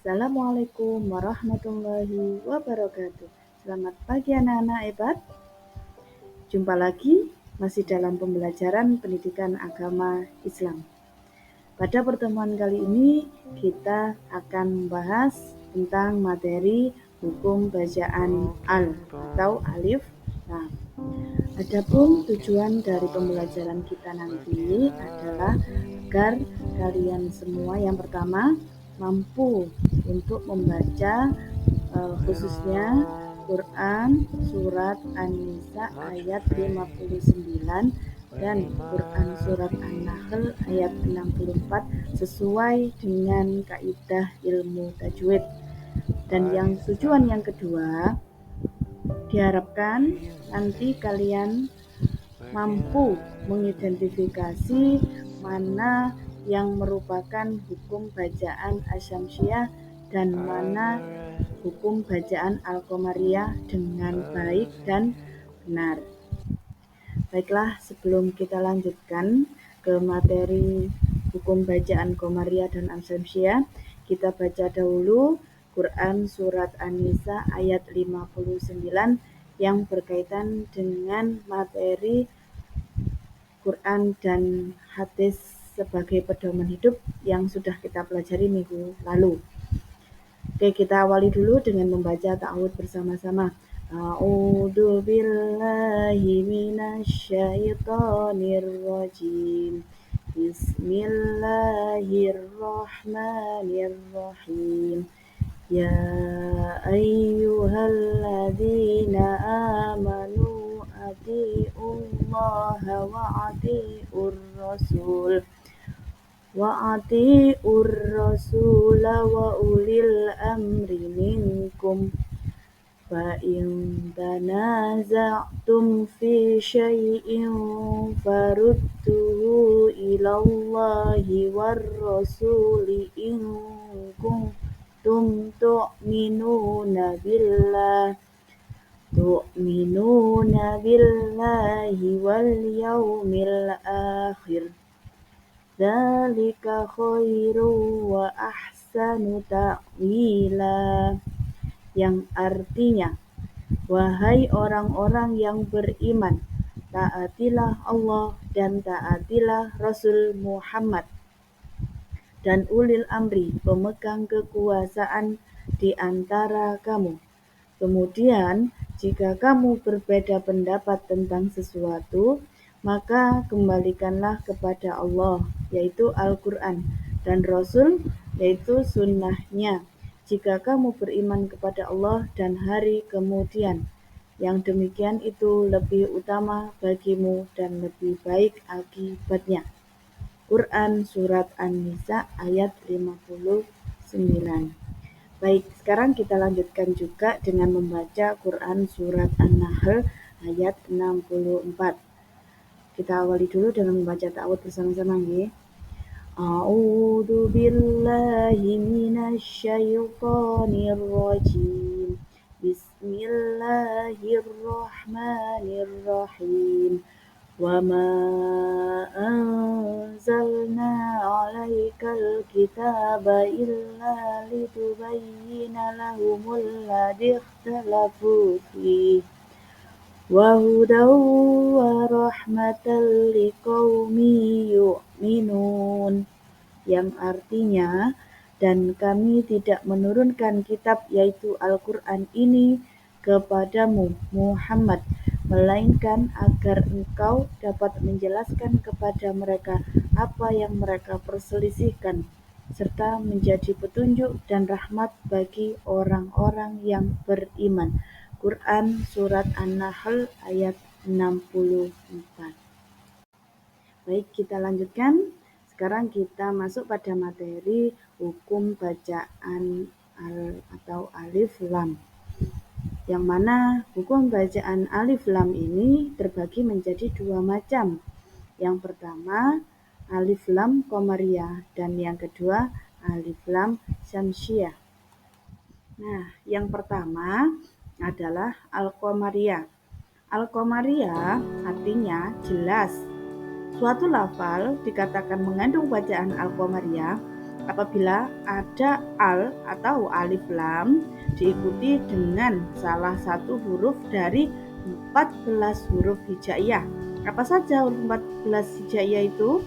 Assalamualaikum warahmatullahi wabarakatuh. Selamat pagi anak-anak hebat. Jumpa lagi masih dalam pembelajaran pendidikan agama Islam. Pada pertemuan kali ini kita akan membahas tentang materi hukum bacaan al atau alif lam. Adapun tujuan dari pembelajaran kita nanti adalah agar kalian semua yang pertama mampu untuk membaca khususnya Quran surat An-Nisa ayat 59 dan Quran surat An-Nahl ayat 64 sesuai dengan kaidah ilmu tajwid. Dan yang tujuan yang kedua, diharapkan nanti kalian mampu mengidentifikasi mana yang merupakan hukum bacaan asyamsiyah dan mana hukum bacaan al-qamariyah dengan baik dan benar. Baiklah, sebelum kita lanjutkan ke materi hukum bacaan qamariyah dan asyamsiyah, kita baca dahulu Quran surat An-Nisa ayat 59 yang berkaitan dengan materi Quran dan hadis sebagai pedoman hidup yang sudah kita pelajari minggu lalu. Oke, kita awali dulu dengan membaca ta'awudz bersama-sama. A'udzu billahi minasyaitonir rajim. Bismillahirrahmanirrahim. Ya ayyuhalladzina amanu atiiullaha wa atiiur rasul wa ulil amri minkum fa in tanaza'tum fi syai'in farudduhu ilallahi war rasuli in kuntum tu'minuna billahi wal yaumil akhir. Dzalika khairu wa ahsanu ta'wila, yang artinya, wahai orang-orang yang beriman, taatilah Allah dan taatilah Rasul Muhammad dan ulil amri, pemegang kekuasaan di antara kamu. Kemudian, jika kamu berbeda pendapat tentang sesuatu, maka kembalikanlah kepada Allah, yaitu Al-Quran, dan Rasul, yaitu sunnahnya. Jika kamu beriman kepada Allah dan hari kemudian, yang demikian itu lebih utama bagimu dan lebih baik akibatnya. Quran Surat An-Nisa ayat 59. Baik, sekarang kita lanjutkan juga dengan membaca Quran Surat An-Nahl ayat 64. Kita awali dulu dengan membaca ta'awudz bersama-sama nggih. A'udzu billahi minasyaitonir rajim. Bismillahirrahmanirrahim. Wa ma anzalna 'alaikal kitaba illa litubayyina lahumul ladzi ikhtalafu fihi wa hudaw wa rahmatan liqaumin yu'minun, yang artinya, dan kami tidak menurunkan kitab yaitu Al-Quran ini kepadamu Muhammad melainkan agar engkau dapat menjelaskan kepada mereka apa yang mereka perselisihkan, serta menjadi petunjuk dan rahmat bagi orang-orang yang beriman. Quran Surat An-Nahl ayat 64. Baik, kita lanjutkan. Sekarang kita masuk pada materi hukum bacaan atau alif lam. Yang mana hukum bacaan alif lam ini terbagi menjadi dua macam. Yang pertama alif lam qamariyah dan yang kedua alif lam syamsiyah. Nah, yang pertama adalah al-qamariyah. Al-qamariyah artinya jelas. Suatu lafal dikatakan mengandung bacaan al-qamariyah apabila ada al atau alif lam diikuti dengan salah satu huruf dari 14 huruf hijaiyah. Apa saja huruf 14 hijaiyah itu?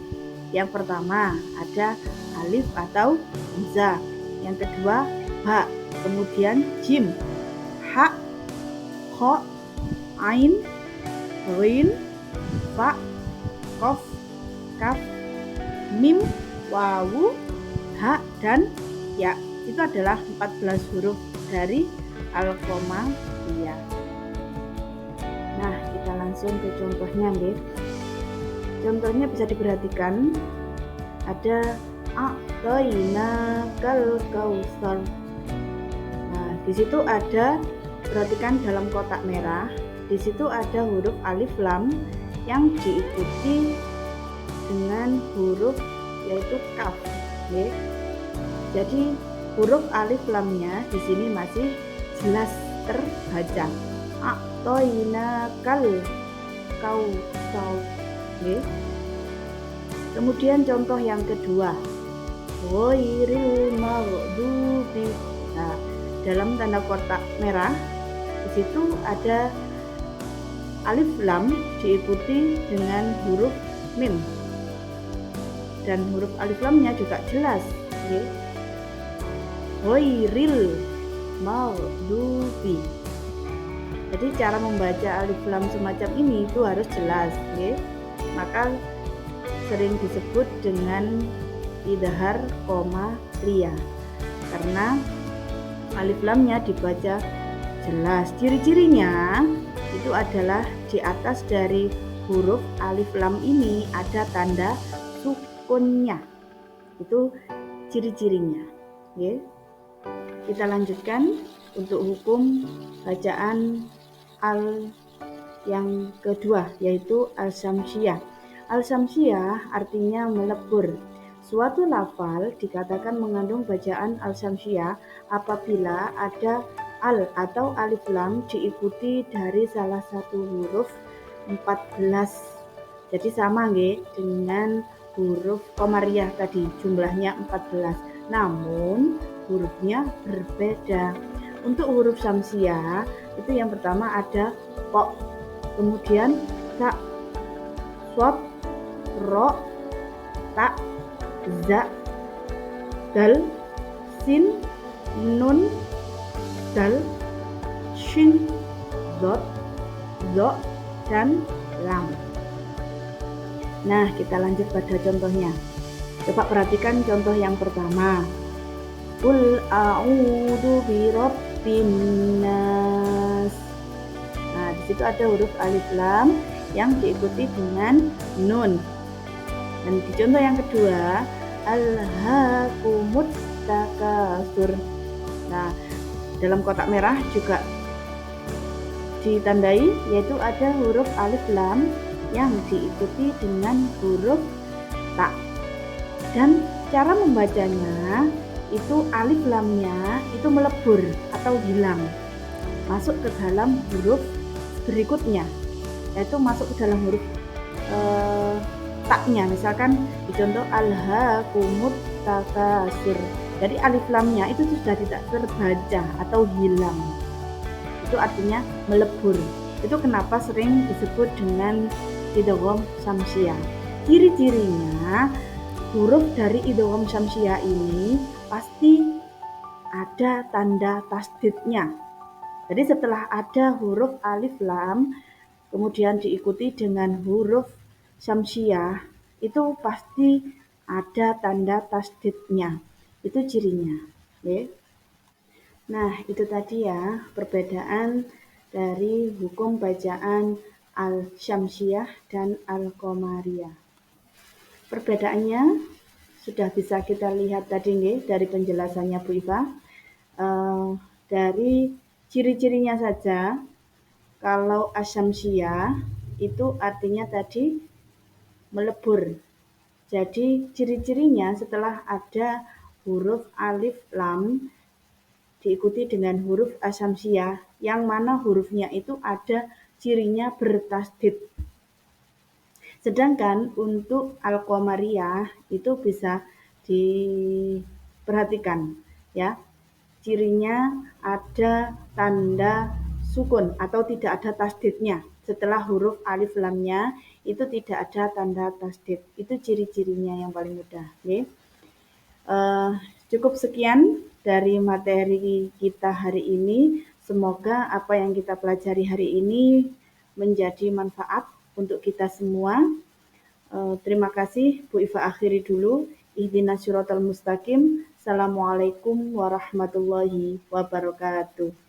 Yang pertama ada alif atau hamzah, yang kedua ba, kemudian jim, ha, kho, ain, ghin, fa, kof, kaf, mim, wawu, ha, dan ya. Itu adalah 14 huruf dari Al-Qamariyah. Nah, kita langsung ke contohnya nih. Contohnya bisa diperhatikan ada a'toina kal kausar. Nah, di situ ada, perhatikan dalam kotak merah, di situ ada huruf alif lam yang diikuti dengan huruf yaitu kaf. Okay. Jadi huruf alif lamnya di sini masih jelas terbaca. A'toina kal kausar. Okay. Kemudian contoh yang kedua, ghairil maghdubi. Nah, dalam tanda kotak merah di situ ada alif lam diikuti dengan huruf mim, dan huruf alif lamnya juga jelas. Ghairil maghdubi. Jadi cara membaca alif lam semacam ini itu harus jelas. Maka sering disebut dengan idhar qamariyah karena alif lamnya dibaca jelas. Ciri-cirinya itu adalah di atas dari huruf alif lam ini ada tanda sukunnya. Itu ciri-cirinya. Oke. Kita lanjutkan untuk hukum bacaan al yang kedua, yaitu al-syamsiyah. Al-syamsiyah artinya melebur. Suatu lafal dikatakan mengandung bacaan al-syamsiyah apabila ada al atau alif lam diikuti dari salah satu huruf 14. Jadi sama dengan huruf qamariyah tadi, jumlahnya 14. Namun hurufnya berbeda. Untuk huruf syamsiyah itu yang pertama ada po, kemudian ta, swab, ro, ta, za, dal, sin, nun, dal, shin, dot, zo, dan lam. Nah, kita lanjut pada contohnya. Coba perhatikan contoh yang pertama. Qul a'udzu birabbin nas. Nah, di situ ada huruf alif lam yang diikuti dengan nun. Dan di contoh yang kedua, alhaakumut takasur. Nah, dalam kotak merah juga ditandai, yaitu ada huruf alif lam yang diikuti dengan huruf ta. Dan cara membacanya itu alif lamnya itu melebur atau hilang, masuk ke dalam huruf berikutnya, yaitu masuk ke dalam huruf taknya. Misalkan di contoh alhaakumut takasur, jadi alif lamnya itu sudah tidak terbaca atau hilang, itu artinya melebur. Itu kenapa sering disebut dengan idgham syamsiyah. Ciri-cirinya huruf dari idgham syamsiyah ini pasti ada tanda tasdidnya. Jadi setelah ada huruf alif lam kemudian diikuti dengan huruf syamsiyah, itu pasti ada tanda tasdidnya. Itu cirinya. Nah, itu tadi ya perbedaan dari hukum bacaan al-syamsiyah dan al-qamariyah. Perbedaannya sudah bisa kita lihat tadi dari penjelasannya Bu Iva. Dari ciri-cirinya saja, kalau asyamsiyah itu artinya tadi melebur. Jadi ciri-cirinya setelah ada huruf alif lam diikuti dengan huruf asyamsiyah, yang mana hurufnya itu ada cirinya bertasdid. Sedangkan untuk al-qamariyah itu bisa diperhatikan ya. Cirinya ada tanda sukun atau tidak ada tasdidnya. Setelah huruf alif lamnya itu tidak ada tanda tasdid. Itu ciri-cirinya yang paling mudah. Okay? Cukup sekian dari materi kita hari ini. Semoga apa yang kita pelajari hari ini menjadi manfaat untuk kita semua. Terima kasih. Bu Iva akhiri dulu. Ihdinas siratal mustaqim. Assalamualaikum warahmatullahi wabarakatuh.